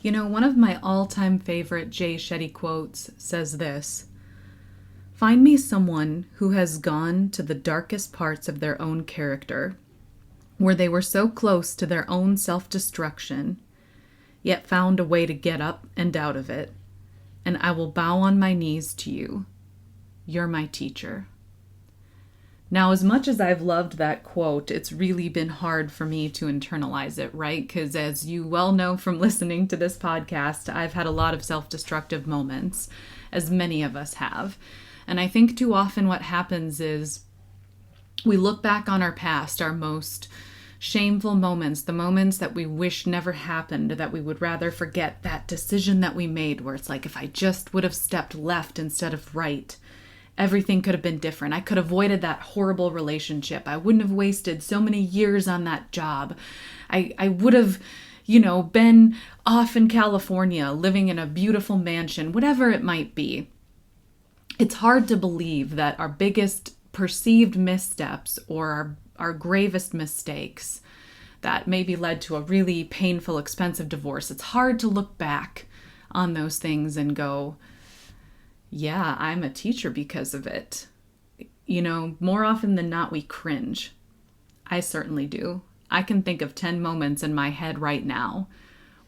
You know, one of my all-time favorite Jay Shetty quotes says this: "Find me someone who has gone to the darkest parts of their own character, where they were so close to their own self-destruction, yet found a way to get up and out of it, and I will bow on my knees to you. You're my teacher." Now, as much as I've loved that quote, it's really been hard for me to internalize it, right? Because as you well know from listening to this podcast, I've had a lot of self-destructive moments, as many of us have. And I think too often what happens is we look back on our past, our most shameful moments, the moments that we wish never happened, that we would rather forget, that decision that we made where it's like, if I just would have stepped left instead of right, everything could have been different. I could have avoided that horrible relationship. I wouldn't have wasted so many years on that job. I would have, been off in California, living in a beautiful mansion, whatever it might be. It's hard to believe that our biggest perceived missteps or our gravest mistakes that maybe led to a really painful, expensive divorce, it's hard to look back on those things and go, yeah, I'm a teacher because of it. More often than not, we cringe. I certainly do. I can think of 10 moments in my head right now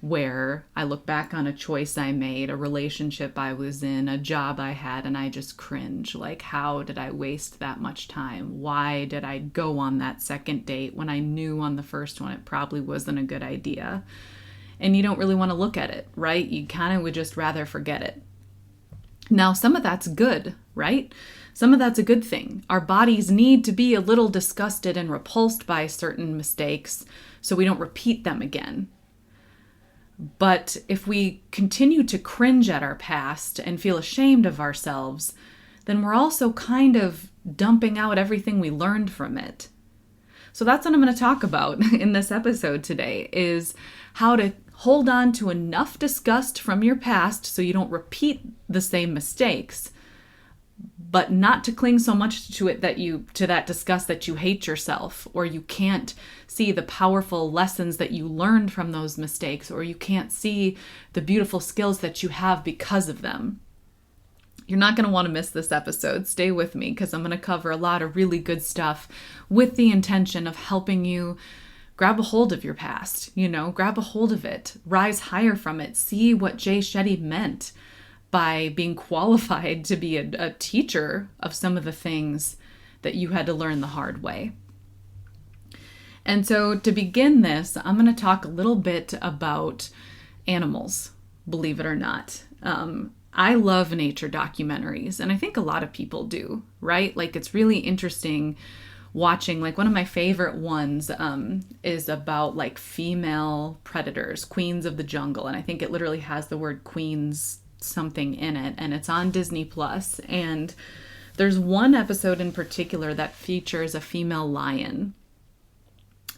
where I look back on a choice I made, a relationship I was in, a job I had, and I just cringe. Like, how did I waste that much time? Why did I go on that second date when I knew on the first one it probably wasn't a good idea? And you don't really want to look at it, right? You kind of would just rather forget it. Now, some of that's good, right? Some of that's a good thing. Our bodies need to be a little disgusted and repulsed by certain mistakes so we don't repeat them again. But if we continue to cringe at our past and feel ashamed of ourselves, then we're also kind of dumping out everything we learned from it. So that's what I'm going to talk about in this episode today, is how to hold on to enough disgust from your past so you don't repeat the same mistakes, but not to cling so much to it to that disgust that you hate yourself, or you can't see the powerful lessons that you learned from those mistakes, or you can't see the beautiful skills that you have because of them. You're not going to want to miss this episode. Stay with me because I'm going to cover a lot of really good stuff with the intention of helping you grab a hold of your past, grab a hold of it, rise higher from it, see what Jay Shetty meant by being qualified to be a teacher of some of the things that you had to learn the hard way. And so to begin this, I'm going to talk a little bit about animals, believe it or not. I love nature documentaries, and I think a lot of people do, right? Like, it's really interesting watching, like, one of my favorite ones is about like female predators, queens of the jungle. And I think it literally has the word queens something in it, and it's on Disney Plus. And there's one episode in particular that features a female lion.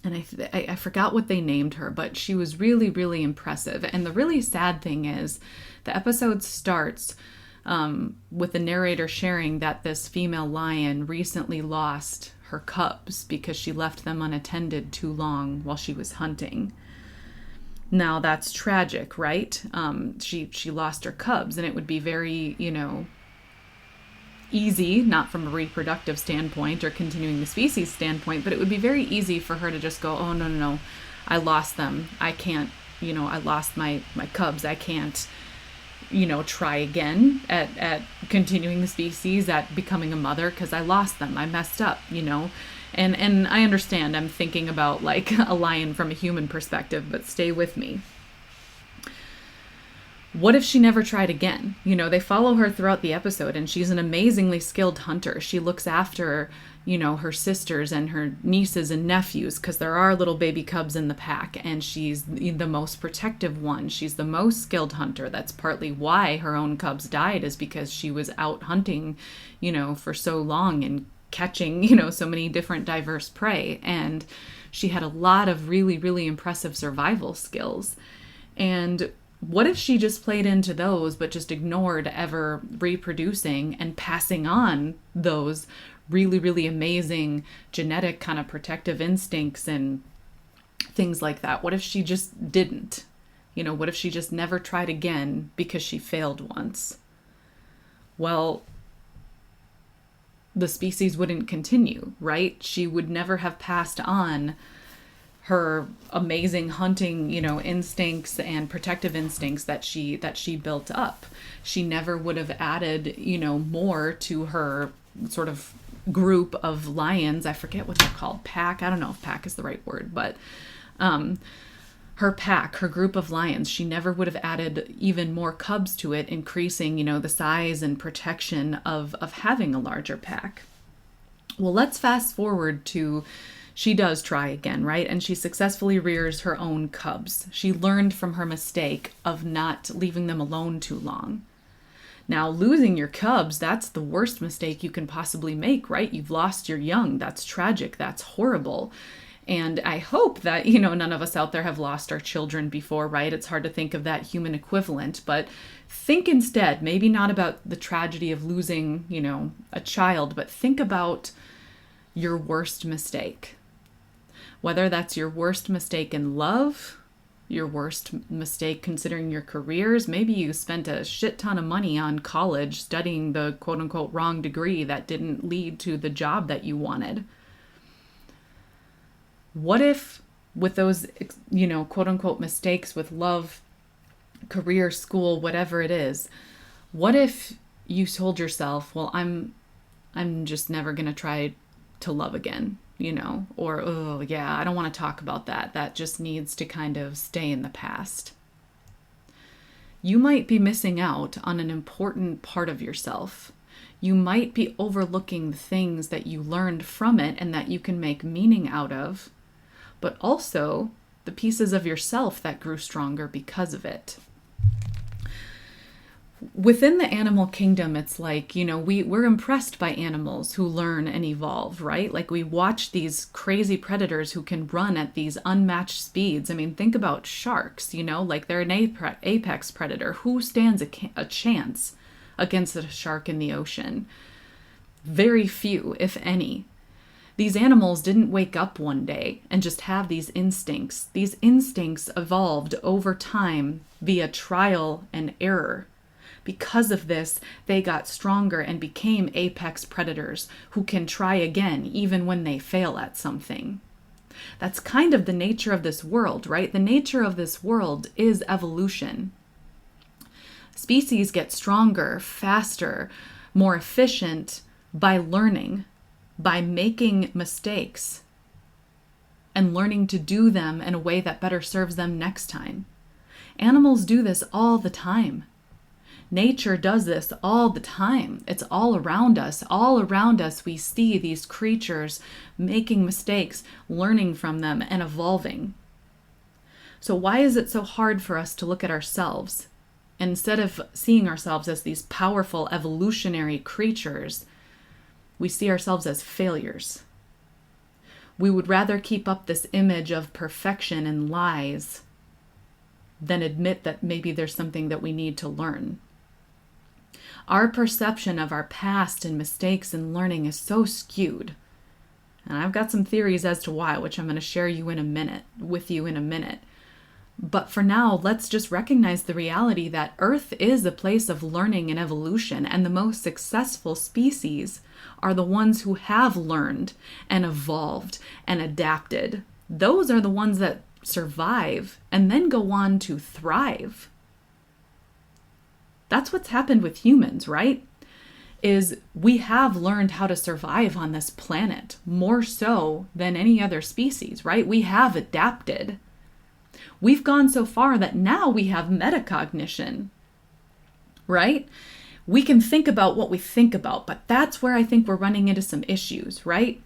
And I forgot what they named her, but she was really, really impressive. And the really sad thing is the episode starts with the narrator sharing that this female lion recently lost her cubs because she left them unattended too long while she was hunting. Now that's tragic, right? She lost her cubs, and it would be very, easy, not from a reproductive standpoint or continuing the species standpoint, but it would be very easy for her to just go, oh, no, I lost them. I can't, I lost my cubs. I can't, try again at continuing the species, at becoming a mother, because I lost them. I messed up, And I understand I'm thinking about like a lion from a human perspective, but stay with me. What if she never tried again? They follow her throughout the episode, and she's an amazingly skilled hunter. She looks after, her sisters and her nieces and nephews, because there are little baby cubs in the pack, and she's the most protective one. She's the most skilled hunter. That's partly why her own cubs died, is because she was out hunting, for so long and catching, so many different diverse prey. And she had a lot of really, really impressive survival skills. And what if she just played into those, but just ignored ever reproducing and passing on those really, really amazing genetic kind of protective instincts and things like that? What if she just didn't? What if she just never tried again because she failed once? Well, the species wouldn't continue, right? She would never have passed on her amazing hunting, instincts and protective instincts that she built up. She never would have added, more to her sort of group of lions. I forget what they're called. Pack. I don't know if pack is the right word, but her pack, her group of lions, she never would have added even more cubs to it, increasing, the size and protection of having a larger pack. Well, let's fast forward to she does try again, right? And she successfully rears her own cubs. She learned from her mistake of not leaving them alone too long. Now, losing your cubs, that's the worst mistake you can possibly make, right? You've lost your young. That's tragic. That's horrible. And I hope that, none of us out there have lost our children before, right? It's hard to think of that human equivalent, but think instead, maybe not about the tragedy of losing, a child, but think about your worst mistake. Whether that's your worst mistake in love, your worst mistake considering your careers, maybe you spent a shit ton of money on college studying the quote unquote wrong degree that didn't lead to the job that you wanted. What if with those, quote unquote mistakes with love, career, school, whatever it is, what if you told yourself, well, I'm just never going to try to love again, or, oh yeah, I don't want to talk about that. That just needs to kind of stay in the past. You might be missing out on an important part of yourself. You might be overlooking the things that you learned from it and that you can make meaning out of, but also the pieces of yourself that grew stronger because of it. Within the animal kingdom, it's like, we're impressed by animals who learn and evolve, right? Like we watch these crazy predators who can run at these unmatched speeds. I mean, think about sharks, like they're an apex predator. Who stands a chance against a shark in the ocean? Very few, if any. These animals didn't wake up one day and just have these instincts. These instincts evolved over time via trial and error. Because of this, they got stronger and became apex predators who can try again even when they fail at something. That's kind of the nature of this world, right? The nature of this world is evolution. Species get stronger, faster, more efficient by learning, by making mistakes and learning to do them in a way that better serves them next time. Animals do this all the time. Nature does this all the time. It's all around us. All around us, we see these creatures making mistakes, learning from them, and evolving. So why is it so hard for us to look at ourselves? And instead of seeing ourselves as these powerful evolutionary creatures, we see ourselves as failures. We would rather keep up this image of perfection and lies than admit that maybe there's something that we need to learn. Our perception of our past and mistakes and learning is so skewed. And I've got some theories as to why, which I'm going to share with you in a minute. But for now, let's just recognize the reality that Earth is a place of learning and evolution, and the most successful species are the ones who have learned and evolved and adapted. Those are the ones that survive and then go on to thrive. That's what's happened with humans, right? Is we have learned how to survive on this planet more so than any other species, right? We have adapted. We've gone so far that now we have metacognition, right? We can think about what we think about, but that's where I think we're running into some issues, right?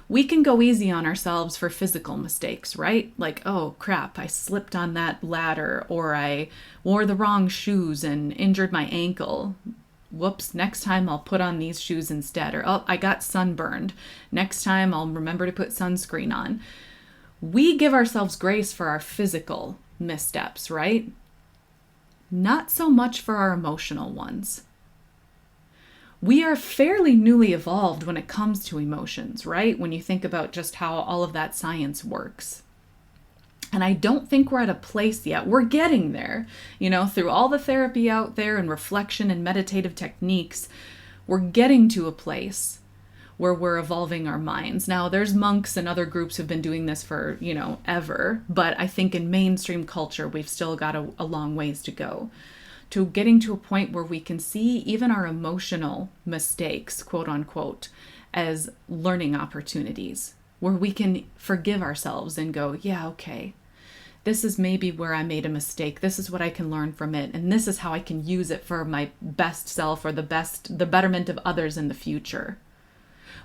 We can go easy on ourselves for physical mistakes, right? Like, oh crap, I slipped on that ladder, or I wore the wrong shoes and injured my ankle. Whoops, next time I'll put on these shoes instead. Or, oh, I got sunburned. Next time I'll remember to put sunscreen on. We give ourselves grace for our physical missteps, right? Not so much for our emotional ones. We are fairly newly evolved when it comes to emotions, right? When you think about just how all of that science works. And I don't think we're at a place yet. We're getting there, through all the therapy out there and reflection and meditative techniques. We're getting to a place where we're evolving our minds. Now, there's monks and other groups who've been doing this for, ever. But I think in mainstream culture, we've still got a long ways to go to getting to a point where we can see even our emotional mistakes, quote unquote, as learning opportunities, where we can forgive ourselves and go, yeah, okay, this is maybe where I made a mistake. This is what I can learn from it. And this is how I can use it for my best self or the betterment of others in the future.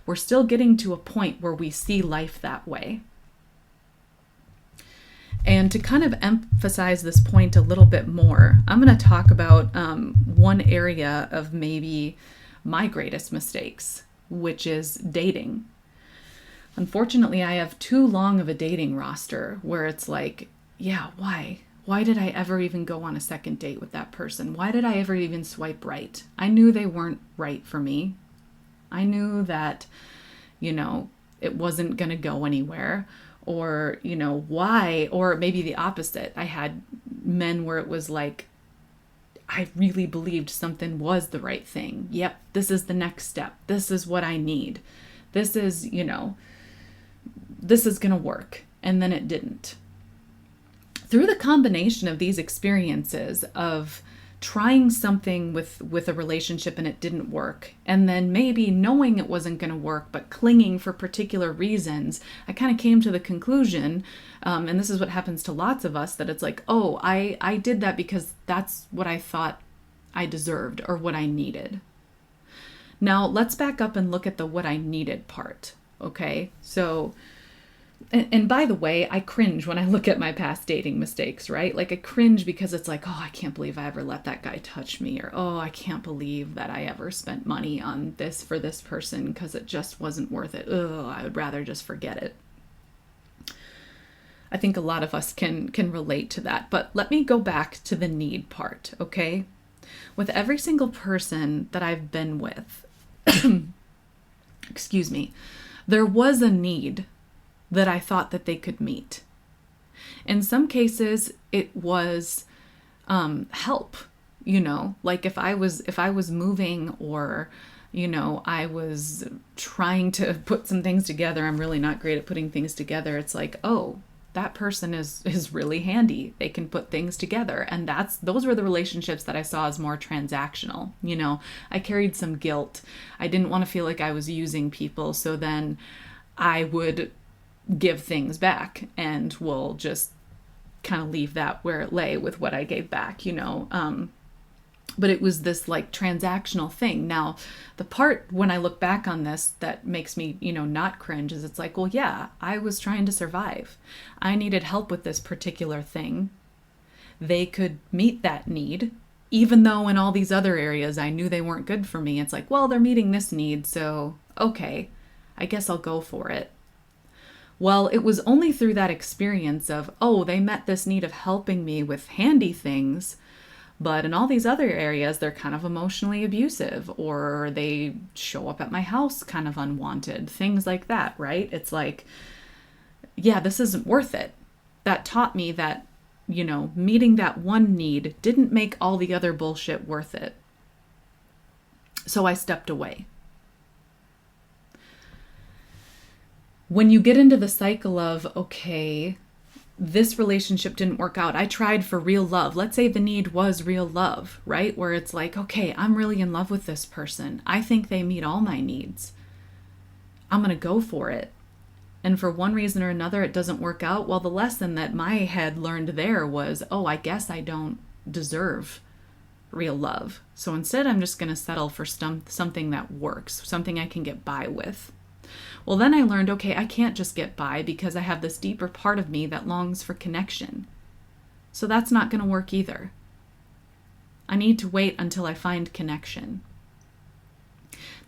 We're still getting to a point where we see life that way. And to kind of emphasize this point a little bit more, I'm going to talk about one area of maybe my greatest mistakes, which is dating. Unfortunately, I have too long of a dating roster where it's like, yeah, why? Why did I ever even go on a second date with that person? Why did I ever even swipe right? I knew they weren't right for me. I knew that, it wasn't going to go anywhere. Or, why? Or maybe the opposite. I had men where it was like, I really believed something was the right thing. Yep, this is the next step. This is what I need. This is, this is going to work. And then it didn't. Through the combination of these experiences of trying something with a relationship and it didn't work, and then maybe knowing it wasn't going to work, but clinging for particular reasons, I kind of came to the conclusion, and this is what happens to lots of us, that it's like, oh, I did that because that's what I thought I deserved or what I needed. Now, let's back up and look at the what I needed part, okay? So, and by the way, I cringe when I look at my past dating mistakes, right? Like I cringe because it's like, oh, I can't believe I ever let that guy touch me. Or, oh, I can't believe that I ever spent money on this for this person because it just wasn't worth it. Oh, I would rather just forget it. I think a lot of us can relate to that. But let me go back to the need part, okay? With every single person that I've been with, excuse me, there was a need that I thought that they could meet. In some cases, it was help, like if I was moving or, I was trying to put some things together. I'm really not great at putting things together. It's like, oh, that person is really handy. They can put things together. And those were the relationships that I saw as more transactional. I carried some guilt. I didn't want to feel like I was using people. So then I would give things back and we'll just kind of leave that where it lay with what I gave back, but it was this like transactional thing. Now, the part when I look back on this that makes me, not cringe is it's like, well, yeah, I was trying to survive. I needed help with this particular thing. They could meet that need, even though in all these other areas I knew they weren't good for me. It's like, well, they're meeting this need, so okay, I guess I'll go for it. Well, it was only through that experience of, oh, they met this need of helping me with handy things, but in all these other areas, they're kind of emotionally abusive, or they show up at my house kind of unwanted, things like that, right? It's like, yeah, this isn't worth it. That taught me that, meeting that one need didn't make all the other bullshit worth it. So I stepped away. When you get into the cycle of, okay, this relationship didn't work out. I tried for real love. Let's say the need was real love, right? Where it's like, okay, I'm really in love with this person. I think they meet all my needs. I'm going to go for it. And for one reason or another, it doesn't work out. Well, the lesson that my head learned there was, oh, I guess I don't deserve real love. So instead, I'm just going to settle for something that works, something I can get by with. Well, then I learned, okay, I can't just get by because I have this deeper part of me that longs for connection. So that's not going to work either. I need to wait until I find connection.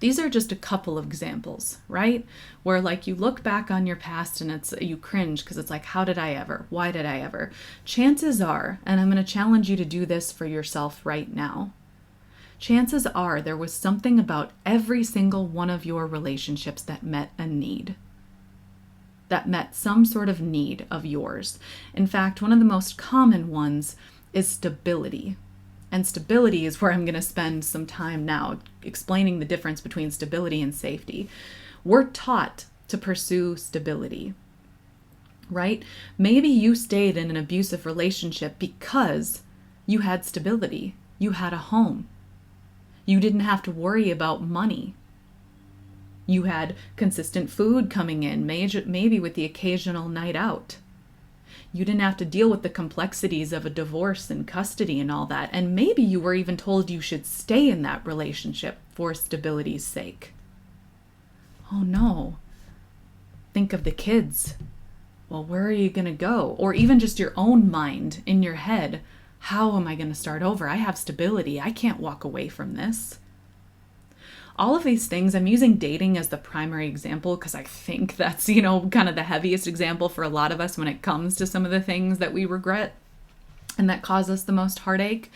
These are just a couple of examples, right? Where like you look back on your past and you cringe because it's like, how did I ever? Why did I ever? Chances are, and I'm going to challenge you to do this for yourself right now. Chances are there was something about every single one of your relationships that met a need. that met some sort of need of yours. In fact, one of the most common ones is stability. And stability is where I'm going to spend some time now explaining the difference between stability and safety. We're taught to pursue stability, right? Maybe you stayed in an abusive relationship because you had stability. You had a home. You didn't have to worry about money. You had consistent food coming in, maybe with the occasional night out. You didn't have to deal with the complexities of a divorce and custody and all that. And maybe you were even told you should stay in that relationship for stability's sake. Oh no. Think of the kids. Well, where are you going to go? Or even just your own mind in your head. How am I going to start over? I have stability. I can't walk away from this. All of these things, I'm using dating as the primary example because I think that's, kind of the heaviest example for a lot of us when it comes to some of the things that we regret and that cause us the most heartache.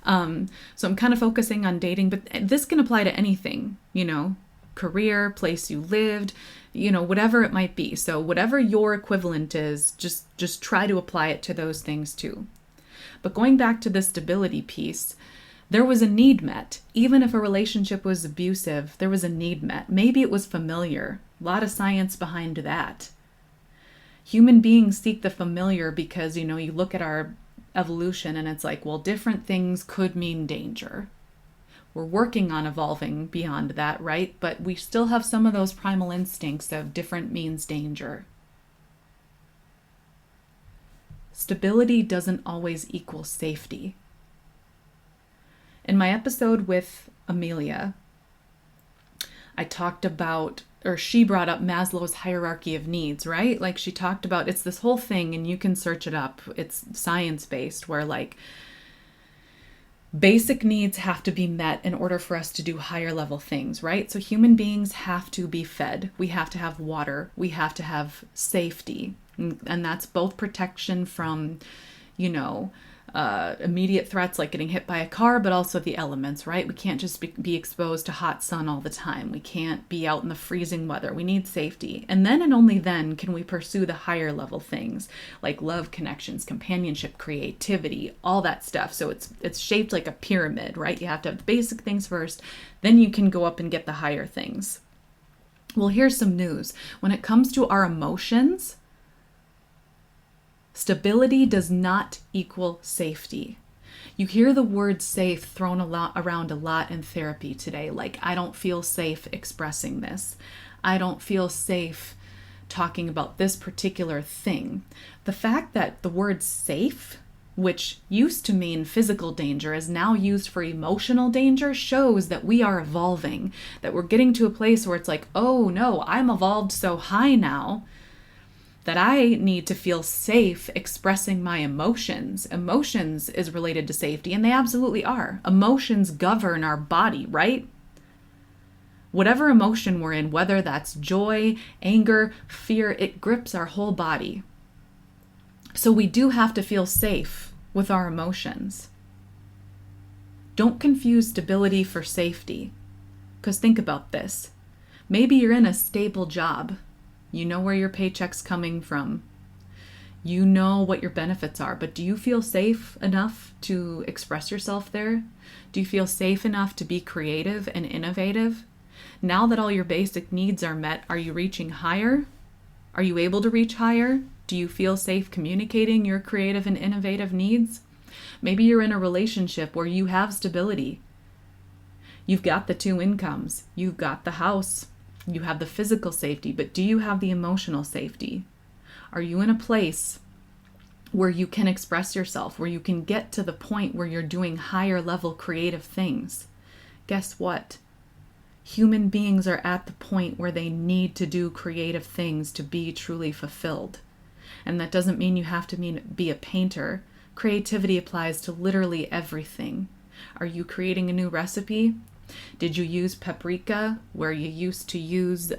So I'm kind of focusing on dating, but this can apply to anything, career, place you lived, whatever it might be. So whatever your equivalent is, just try to apply it to those things too. But going back to the stability piece, there was a need met. Even if a relationship was abusive, there was a need met. Maybe it was familiar. A lot of science behind that. Human beings seek the familiar because, you look at our evolution and it's like, well, different things could mean danger. We're working on evolving beyond that, right? But we still have some of those primal instincts of different means danger. Stability doesn't always equal safety. In my episode with Amelia, I talked about, or she brought up Maslow's hierarchy of needs, right? Like she talked about, it's this whole thing and you can search it up. It's science-based where like basic needs have to be met in order for us to do higher level things, right? So human beings have to be fed. We have to have water. We have to have safety. And that's both protection from, immediate threats like getting hit by a car, but also the elements, right? We can't just be exposed to hot sun all the time. We can't be out in the freezing weather. We need safety. And then and only then can we pursue the higher level things like love, connections, companionship, creativity, all that stuff. So it's shaped like a pyramid, right? You have to have the basic things first, then you can go up and get the higher things. Well, here's some news. When it comes to our emotions, stability does not equal safety. You hear the word safe thrown around a lot in therapy today. Like, I don't feel safe expressing this. I don't feel safe talking about this particular thing. The fact that the word safe, which used to mean physical danger, is now used for emotional danger shows that we are evolving, that we're getting to a place where it's like, oh no, I'm evolved so high now that I need to feel safe expressing my emotions. Emotions is related to safety, and they absolutely are. Emotions govern our body, right? Whatever emotion we're in, whether that's joy, anger, fear, it grips our whole body. So we do have to feel safe with our emotions. Don't confuse stability for safety. Because think about this. Maybe you're in a stable job. You know where your paycheck's coming from. You know what your benefits are, but do you feel safe enough to express yourself there? Do you feel safe enough to be creative and innovative? Now that all your basic needs are met, are you reaching higher? Are you able to reach higher? Do you feel safe communicating your creative and innovative needs? Maybe you're in a relationship where you have stability. You've got the 2 incomes. You've got the house. You have the physical safety, but do you have the emotional safety? Are you in a place where you can express yourself, where you can get to the point where you're doing higher level creative things? Guess what? Human beings are at the point where they need to do creative things to be truly fulfilled. And that doesn't mean you have to be a painter. Creativity applies to literally everything. Are you creating a new recipe? Did you use paprika where you used to use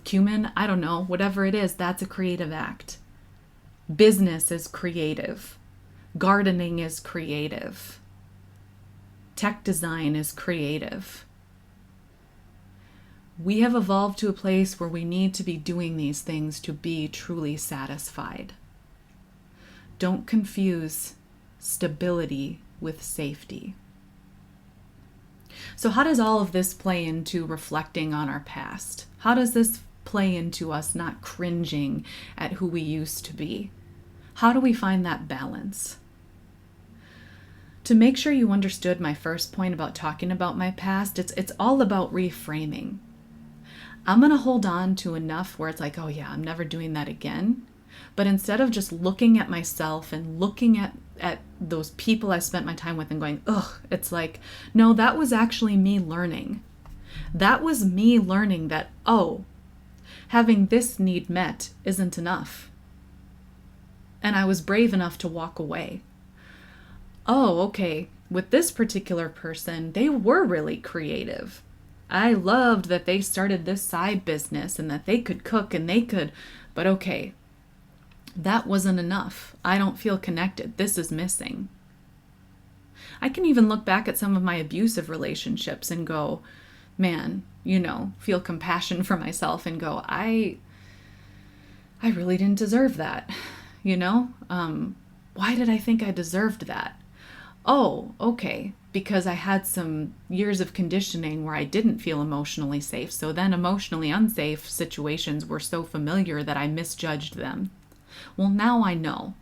cumin? I don't know. Whatever it is, that's a creative act. Business is creative. Gardening is creative. Tech design is creative. We have evolved to a place where we need to be doing these things to be truly satisfied. Don't confuse stability with safety. So how does all of this play into reflecting on our past? How does this play into us not cringing at who we used to be? How do we find that balance? To make sure you understood my first point about talking about my past, it's all about reframing. I'm going to hold on to enough where it's like, oh yeah, I'm never doing that again. But instead of just looking at myself and looking at those people I spent my time with and going, ugh, it's like, no, that was actually me learning. That was me learning that, oh, having this need met isn't enough. And I was brave enough to walk away. Oh, okay, with this particular person, they were really creative. I loved that they started this side business and that they could cook and they could, but okay, that wasn't enough. I don't feel connected. This is missing. I can even look back at some of my abusive relationships and go, man, feel compassion for myself and go, I really didn't deserve that. Why did I think I deserved that? Oh, okay, because I had some years of conditioning where I didn't feel emotionally safe. So then emotionally unsafe situations were so familiar that I misjudged them. Well, now I know.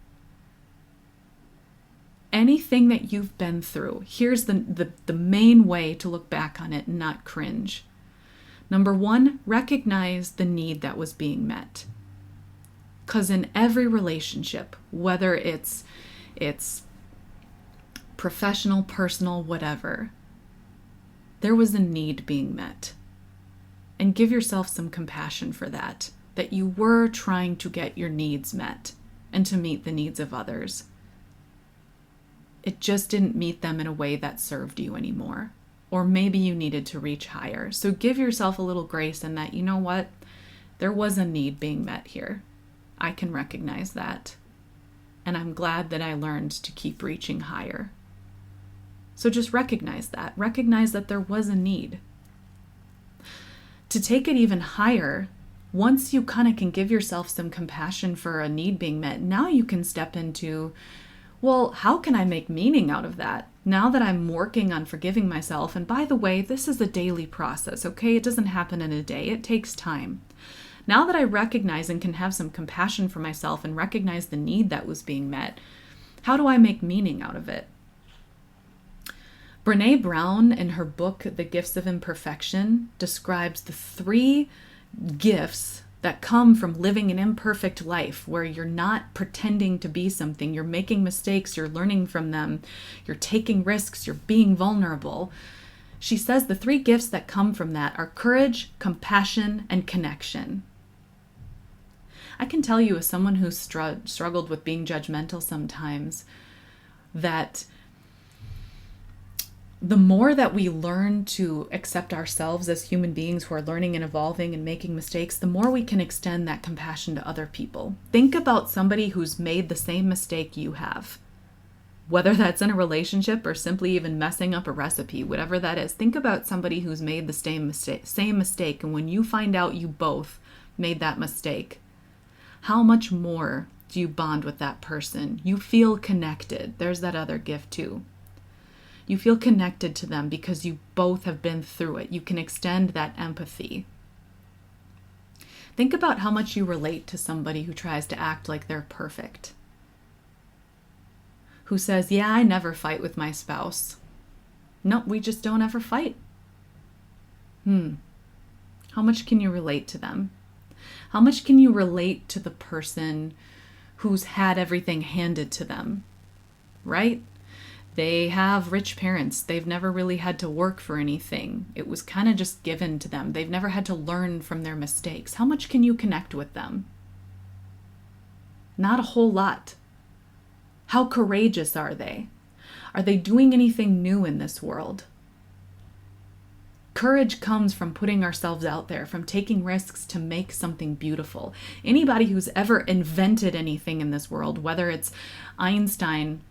Anything that you've been through, here's the main way to look back on it and not cringe. Number one, recognize the need that was being met. Because in every relationship, whether it's professional, personal, whatever, there was a need being met. And give yourself some compassion for that you were trying to get your needs met and to meet the needs of others. It just didn't meet them in a way that served you anymore. Or maybe you needed to reach higher. So give yourself a little grace in that, you know what? There was a need being met here. I can recognize that. And I'm glad that I learned to keep reaching higher. So just recognize that. Recognize that there was a need. To take it even higher, once you kind of can give yourself some compassion for a need being met, now you can step into, well, how can I make meaning out of that? Now that I'm working on forgiving myself, and by the way, this is a daily process, okay? It doesn't happen in a day. It takes time. Now that I recognize and can have some compassion for myself and recognize the need that was being met, how do I make meaning out of it? Brené Brown, in her book, The Gifts of Imperfection, describes the 3 gifts that come from living an imperfect life where you're not pretending to be something, you're making mistakes, you're learning from them, you're taking risks, you're being vulnerable. She says the 3 gifts that come from that are courage, compassion, and connection. I can tell you, as someone who's struggled with being judgmental sometimes, that the more that we learn to accept ourselves as human beings who are learning and evolving and making mistakes, the more we can extend that compassion to other people. Think about somebody who's made the same mistake you have. Whether that's in a relationship or simply even messing up a recipe, whatever that is. Think about somebody who's made the same mistake, and when you find out you both made that mistake, how much more do you bond with that person? You feel connected. There's that other gift too. You feel connected to them because you both have been through it. You can extend that empathy. Think about how much you relate to somebody who tries to act like they're perfect. Who says, yeah, I never fight with my spouse. No, we just don't ever fight. How much can you relate to them? How much can you relate to the person who's had everything handed to them, right? They have rich parents. They've never really had to work for anything. It was kind of just given to them. They've never had to learn from their mistakes. How much can you connect with them? Not a whole lot. How courageous are they? Are they doing anything new in this world? Courage comes from putting ourselves out there, from taking risks to make something beautiful. Anybody who's ever invented anything in this world, whether it's Einstein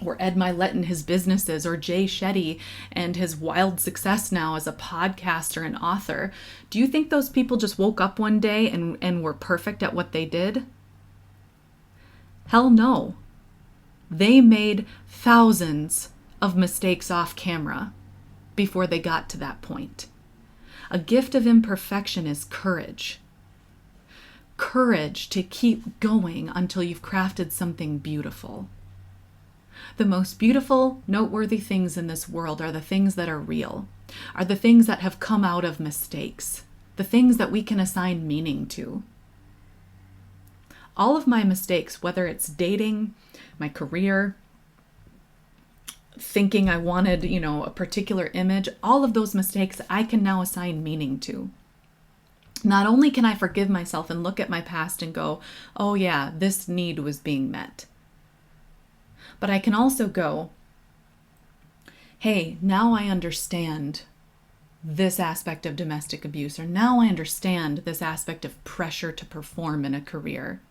or Ed Milet and his businesses, or Jay Shetty and his wild success now as a podcaster and author. Do you think those people just woke up one day and were perfect at what they did? Hell no. They made thousands of mistakes off camera before they got to that point. A gift of imperfection is courage. Courage to keep going until you've crafted something beautiful. The most beautiful, noteworthy things in this world are the things that are real, are the things that have come out of mistakes, the things that we can assign meaning to. All of my mistakes, whether it's dating, my career, thinking I wanted, a particular image, all of those mistakes I can now assign meaning to. Not only can I forgive myself and look at my past and go, oh yeah, this need was being met. But I can also go, hey, now I understand this aspect of domestic abuse, or now I understand this aspect of pressure to perform in a career.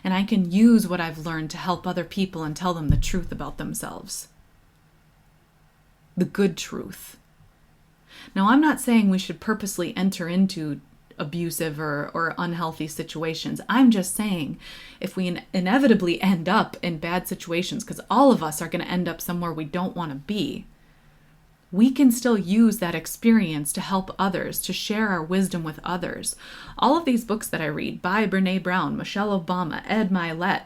And I can use what I've learned to help other people and tell them the truth about themselves. The good truth. Now, I'm not saying we should purposely enter into abusive or unhealthy situations. I'm just saying if we inevitably end up in bad situations, because all of us are going to end up somewhere we don't want to be, we can still use that experience to help others, to share our wisdom with others. All of these books that I read by Brene Brown, Michelle Obama, Ed Milet,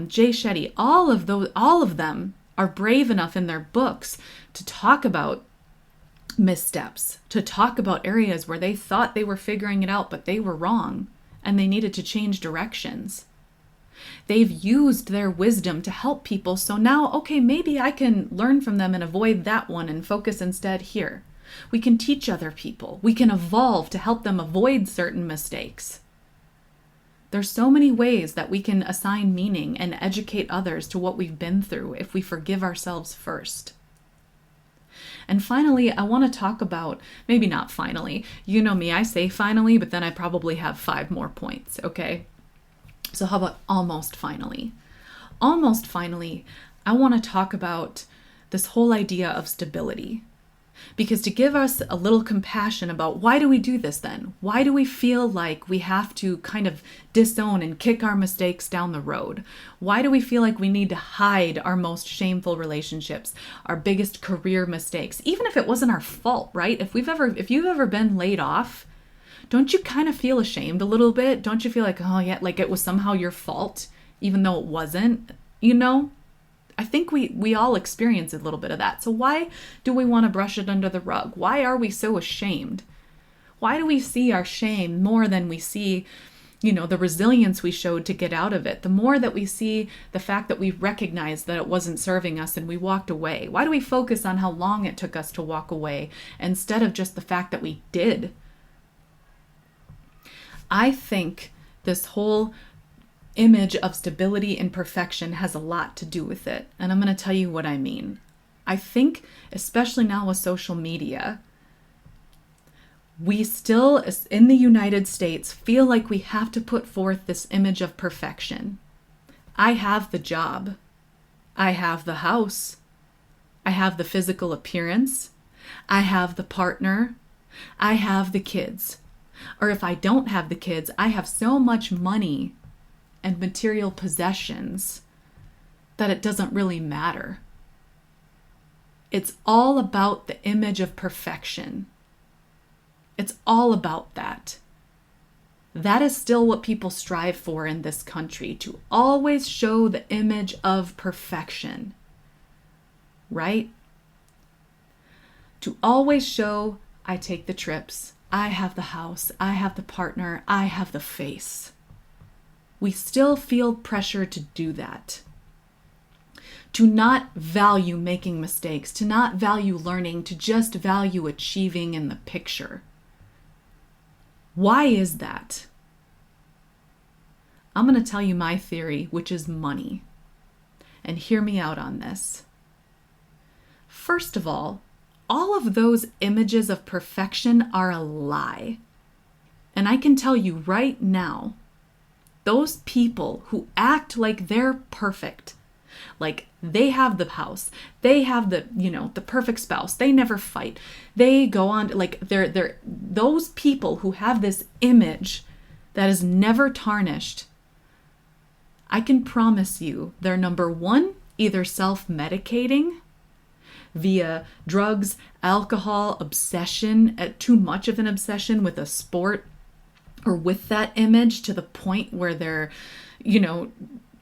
Jay Shetty, all of them are brave enough in their books to talk about missteps, to talk about areas where they thought they were figuring it out, but they were wrong and they needed to change directions. They've used their wisdom to help people. So now, okay, maybe I can learn from them and avoid that one and focus instead here. We can teach other people. We can evolve to help them avoid certain mistakes. There's so many ways that we can assign meaning and educate others to what we've been through if we forgive ourselves first. And finally, I want to talk about, maybe not finally, you know me, I say finally, but then I probably have 5 more points, okay? So how about almost finally? Almost finally, I want to talk about this whole idea of stability. Because to give us a little compassion about why do we do this then? Why do we feel like we have to kind of disown and kick our mistakes down the road? Why do we feel like we need to hide our most shameful relationships, our biggest career mistakes, even if it wasn't our fault, right? If you've ever been laid off, don't you kind of feel ashamed a little bit? Don't you feel like, oh yeah, like it was somehow your fault, even though it wasn't, I think we all experience a little bit of that. So why do we want to brush it under the rug? Why are we so ashamed? Why do we see our shame more than we see, the resilience we showed to get out of it? The more that we see the fact that we recognized that it wasn't serving us and we walked away. Why do we focus on how long it took us to walk away instead of just the fact that we did? I think this whole image of stability and perfection has a lot to do with it. And I'm going to tell you what I mean. I think, especially now with social media, we still, in the United States, feel like we have to put forth this image of perfection. I have the job. I have the house. I have the physical appearance. I have the partner. I have the kids. Or if I don't have the kids, I have so much money and material possessions that it doesn't really matter. It's all about the image of perfection. It's all about that. That is still what people strive for in this country, to always show the image of perfection, right? To always show, I take the trips, I have the house, I have the partner, I have the face. We still feel pressure to do that. To not value making mistakes, to not value learning, to just value achieving in the picture. Why is that? I'm going to tell you my theory, which is money. And hear me out on this. First of all of those images of perfection are a lie. And I can tell you right now, those people who act like they're perfect, Like, they have the house, they have the, the perfect spouse, they never fight, they go on, like, they're those people who have this image that is never tarnished. I can promise you they're, number one, either self-medicating via drugs, alcohol, obsession, too much of an obsession with a sport or with that image to the point where they're,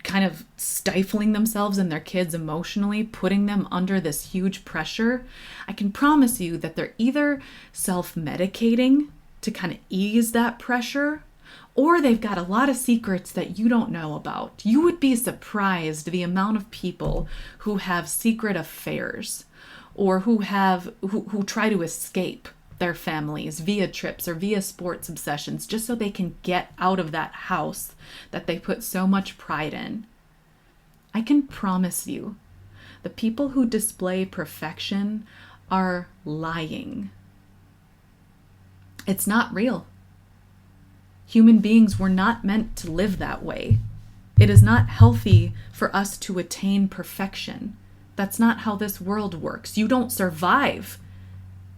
kind of stifling themselves and their kids emotionally, putting them under this huge pressure. I can promise you that they're either self-medicating to kind of ease that pressure, or they've got a lot of secrets that you don't know about. You would be surprised the amount of people who have secret affairs or who try to escape their families via trips or via sports obsessions just so they can get out of that house that they put so much pride in. I can promise you, the people who display perfection are lying. It's not real. Human beings were not meant to live that way. It is not healthy for us to attain perfection. That's not how this world works. You don't survive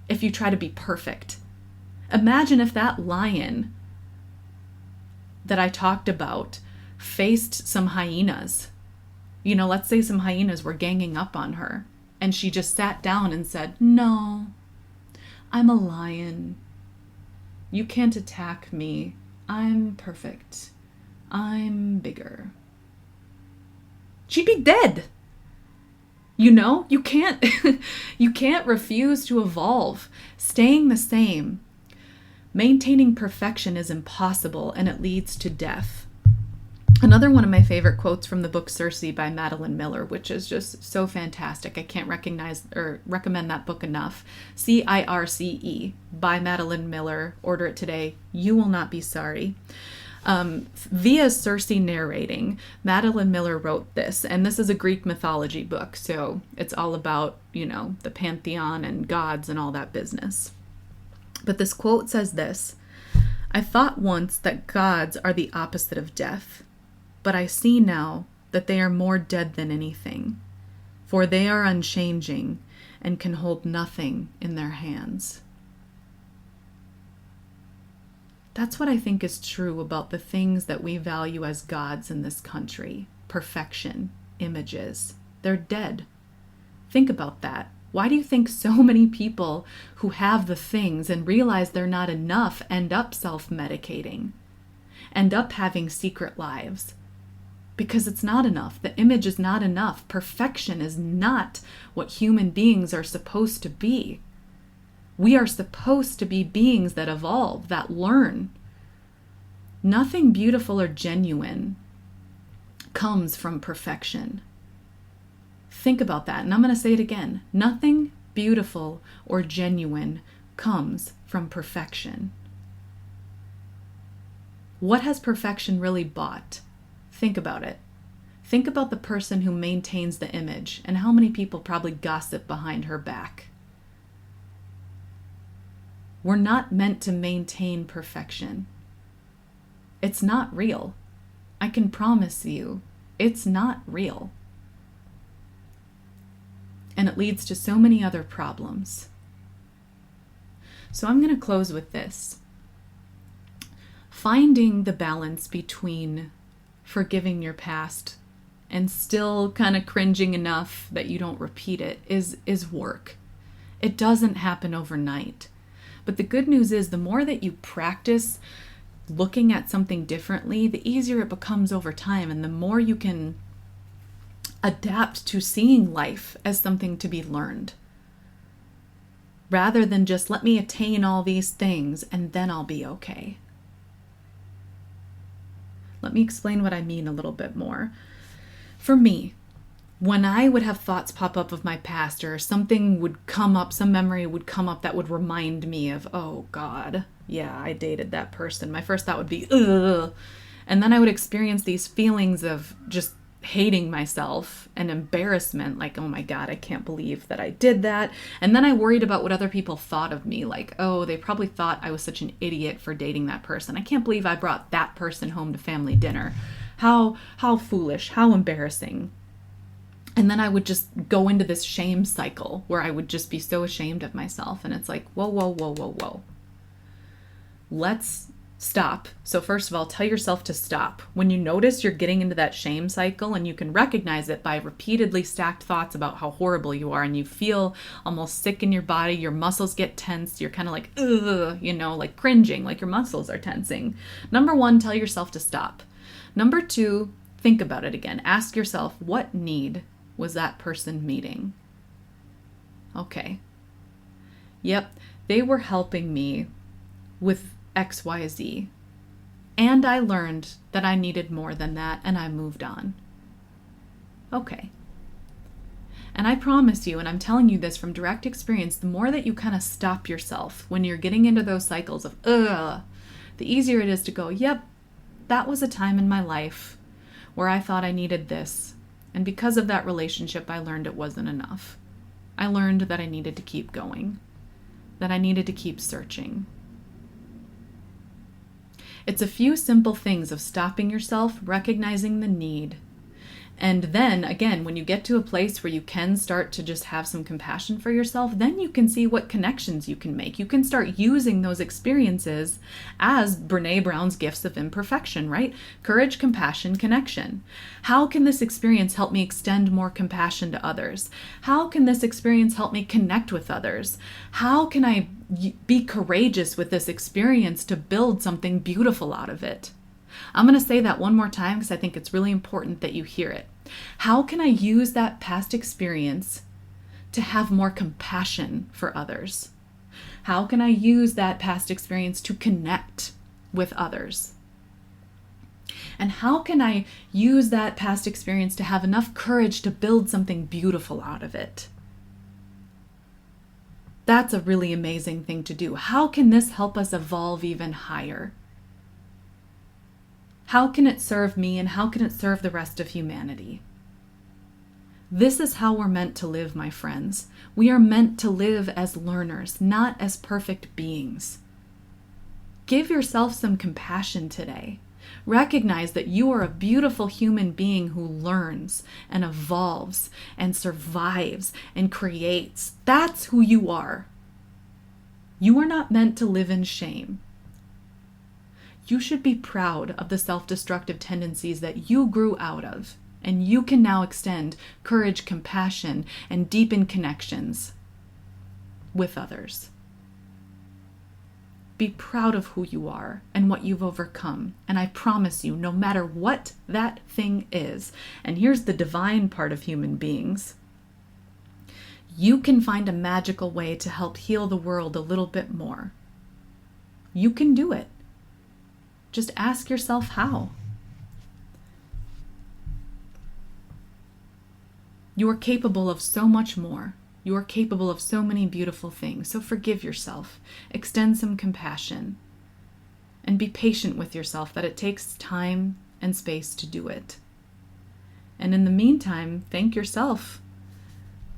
if you try to be perfect. Imagine if that lion that I talked about faced some hyenas. Let's say some hyenas were ganging up on her and she just sat down and said, "No, I'm a lion. You can't attack me. I'm perfect. I'm bigger." She'd be dead. You can't you can't refuse to evolve. Staying the same, maintaining perfection is impossible, and it leads to death. Another one of my favorite quotes from the book Circe by Madeline Miller, which is just so fantastic. I can't recommend that book enough. Circe by Madeline Miller. Order it today. You will not be sorry. Via Circe narrating, Madeline Miller wrote this, and this is a Greek mythology book, so it's all about, the pantheon and gods and all that business. But this quote says this: "I thought once that gods are the opposite of death, but I see now that they are more dead than anything, for they are unchanging and can hold nothing in their hands." That's what I think is true about the things that we value as gods in this country. Perfection, images. They're dead. Think about that. Why do you think so many people who have the things and realize they're not enough end up self-medicating? End up having secret lives? Because it's not enough. The image is not enough. Perfection is not what human beings are supposed to be. We are supposed to be beings that evolve, that learn. Nothing beautiful or genuine comes from perfection. Think about that, and I'm going to say it again. Nothing beautiful or genuine comes from perfection. What has perfection really bought? Think about it. Think about the person who maintains the image and how many people probably gossip behind her back. We're not meant to maintain perfection. It's not real. I can promise you, it's not real. And it leads to so many other problems. So I'm going to close with this. Finding the balance between forgiving your past and still kind of cringing enough that you don't repeat it is work. It doesn't happen overnight. But the good news is the more that you practice looking at something differently, the easier it becomes over time, and the more you can adapt to seeing life as something to be learned. Rather than just let me attain all these things and then I'll be okay. Let me explain what I mean a little bit more. For me, when I would have thoughts pop up of my past or something would come up, some memory would come up that would remind me of, oh God, yeah, I dated that person. My first thought would be, ugh. And then I would experience these feelings of just hating myself and embarrassment, like, oh my God, I can't believe that I did that. And then I worried about what other people thought of me, like, oh, they probably thought I was such an idiot for dating that person. I can't believe I brought that person home to family dinner. How foolish, how embarrassing. And then I would just go into this shame cycle where I would just be so ashamed of myself. And it's like, whoa, whoa, whoa, whoa, whoa. Let's stop. So first of all, tell yourself to stop. When you notice you're getting into that shame cycle, and you can recognize it by repeatedly stacked thoughts about how horrible you are, and you feel almost sick in your body, your muscles get tense, you're kind of like, ugh, like cringing, like your muscles are tensing. Number one, tell yourself to stop. Number two, think about it again. Ask yourself, what need was that person meeting? Okay. Yep, they were helping me with XYZ. And I learned that I needed more than that, and I moved on. Okay. And I promise you, and I'm telling you this from direct experience, the more that you kind of stop yourself when you're getting into those cycles of, ugh, the easier it is to go, yep, that was a time in my life where I thought I needed this. And because of that relationship, I learned it wasn't enough. I learned that I needed to keep going, that I needed to keep searching. It's a few simple things of stopping yourself, recognizing the need. And then, again, when you get to a place where you can start to just have some compassion for yourself, then you can see what connections you can make. You can start using those experiences as Brené Brown's gifts of imperfection, right? Courage, compassion, connection. How can this experience help me extend more compassion to others? How can this experience help me connect with others? How can I be courageous with this experience to build something beautiful out of it? I'm going to say that one more time because I think it's really important that you hear it. How can I use that past experience to have more compassion for others? How can I use that past experience to connect with others? And how can I use that past experience to have enough courage to build something beautiful out of it? That's a really amazing thing to do. How can this help us evolve even higher? How can it serve me, and how can it serve the rest of humanity? This is how we're meant to live, my friends. We are meant to live as learners, not as perfect beings. Give yourself some compassion today. Recognize that you are a beautiful human being who learns and evolves and survives and creates. That's who you are. You are not meant to live in shame. You should be proud of the self-destructive tendencies that you grew out of, and you can now extend courage, compassion, and deepen connections with others. Be proud of who you are and what you've overcome, and I promise you, no matter what that thing is, and here's the divine part of human beings, you can find a magical way to help heal the world a little bit more. You can do it. Just ask yourself how. You are capable of so much more. You are capable of so many beautiful things. So forgive yourself. Extend some compassion. And be patient with yourself that it takes time and space to do it. And in the meantime, thank yourself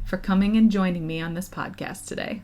for coming and joining me on this podcast today.